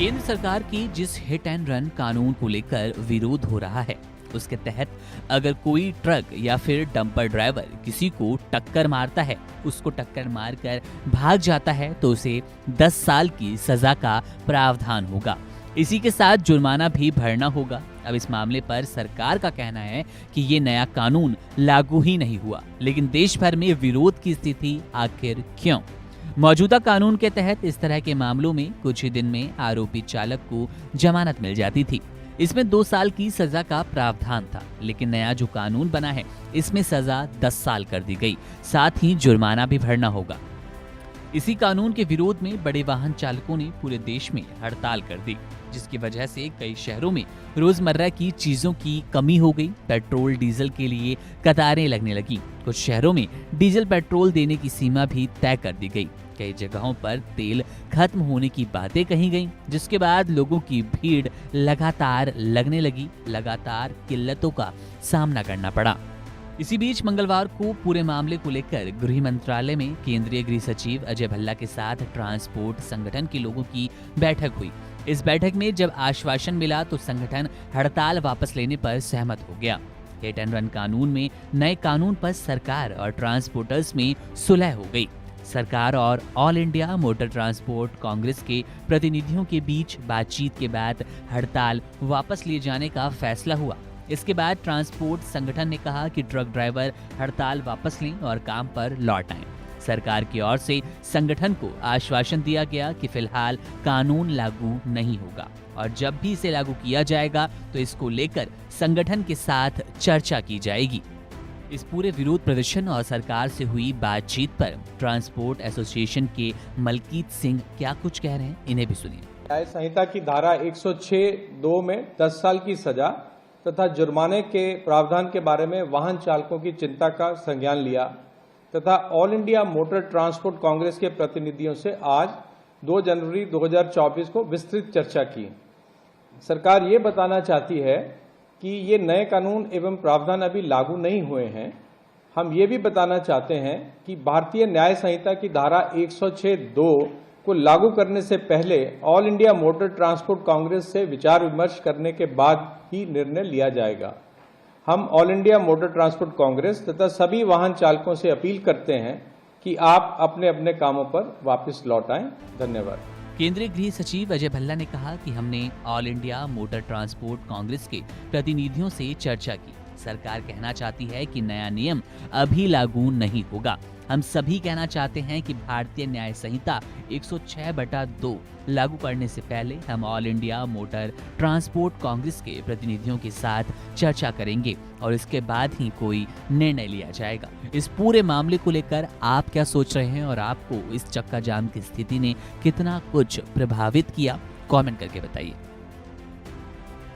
केंद्र सरकार की जिस हिट एंड रन कानून को लेकर विरोध हो रहा है, उसके तहत अगर कोई ट्रक या फिर डंपर ड्राइवर किसी को टक्कर मारता है, उसको टक्कर मारकर भाग जाता है तो उसे 10 साल की सजा का प्रावधान होगा। इसी के साथ जुर्माना भी भरना होगा। अब इस मामले पर सरकार का कहना है कि ये नया कानून लागू ही नहीं हुआ, लेकिन देश भर में विरोध की स्थिति आखिर क्यों? मौजूदा कानून के तहत इस तरह के मामलों में कुछ ही दिन में आरोपी चालक को जमानत मिल जाती थी। इसमें 2 साल की सजा का प्रावधान था, लेकिन नया जो कानून बना है इसमें सजा 10 साल कर दी गई, साथ ही जुर्माना भी भरना होगा। इसी कानून के विरोध में बड़े वाहन चालकों ने पूरे देश में हड़ताल कर दी, जिसकी वजह से कई शहरों में रोजमर्रा की चीजों की कमी हो गई। पेट्रोल डीजल के लिए कतारें लगने लगी। कुछ शहरों में डीजल पेट्रोल देने की सीमा भी तय कर दी गई। कई जगहों पर तेल खत्म होने की बातें कही गईं, जिसके बाद लोगों की भीड़ लगातार लगने लगी। लगातार किल्लतों का सामना करना पड़ा। इसी बीच मंगलवार को पूरे मामले को लेकर गृह मंत्रालय में केंद्रीय गृह सचिव अजय भल्ला के साथ ट्रांसपोर्ट संगठन के लोगों की बैठक हुई। इस बैठक में जब आश्वासन मिला तो संगठन हड़ताल वापस लेने पर सहमत हो गया। हिट एंड रन कानून में नए कानून पर सरकार और ट्रांसपोर्टर्स में सुलह हो गई। सरकार और all India motor transport Congress के प्रतिनिधियों के बीच बातचीत के बाद हड़ताल वापस लिए जाने का फैसला हुआ। इसके बाद ट्रांसपोर्ट संगठन ने कहा कि ट्रक ड्राइवर हड़ताल वापस लें और काम पर लौट आएं। सरकार की ओर से संगठन को आश्वासन दिया गया कि फिलहाल कानून लागू नहीं होगा और जब भी इसे लागू किया जाएगा तो इसको लेकर संगठन के साथ चर्चा की जाएगी। इस पूरे विरोध प्रदर्शन और सरकार से हुई बातचीत पर ट्रांसपोर्ट एसोसिएशन के मलकीत सिंह क्या कुछ कह रहे हैं, इन्हें भी सुनिए। न्याय संहिता की धारा 106(2) में 10 साल की सजा तथा जुर्माने के प्रावधान के बारे में वाहन चालकों की चिंता का संज्ञान लिया तथा all India motor transport Congress के प्रतिनिधियों से आज 2 जनवरी 2024 को विस्तृत चर्चा की। सरकार ये बताना चाहती है कि ये नए कानून एवं प्रावधान अभी लागू नहीं हुए हैं। हम ये भी बताना चाहते हैं कि भारतीय न्याय संहिता की धारा 106(2) को लागू करने से पहले all India motor transport Congress से विचार विमर्श करने के बाद ही निर्णय लिया जाएगा। हम all India motor transport Congress तथा सभी वाहन चालकों से अपील करते हैं कि आप अपने अपने कामों पर वापस लौट आएं। धन्यवाद। केंद्रीय गृह सचिव अजय भल्ला ने कहा कि हमने all India motor transport Congress के प्रतिनिधियों से चर्चा की। सरकार कहना चाहती है कि नया नियम अभी लागू नहीं होगा। हम सभी कहना चाहते हैं कि भारतीय न्याय संहिता 106(2) लागू करने से पहले हम all India motor transport Congress के प्रतिनिधियों के साथ चर्चा करेंगे और इसके बाद ही कोई निर्णय लिया जाएगा। इस पूरे मामले को लेकर आप क्या सोच रहे हैं और आपको इस चक्का जाम की स्थिति ने कितना कुछ प्रभावित किया, कमेंट करके बताइए।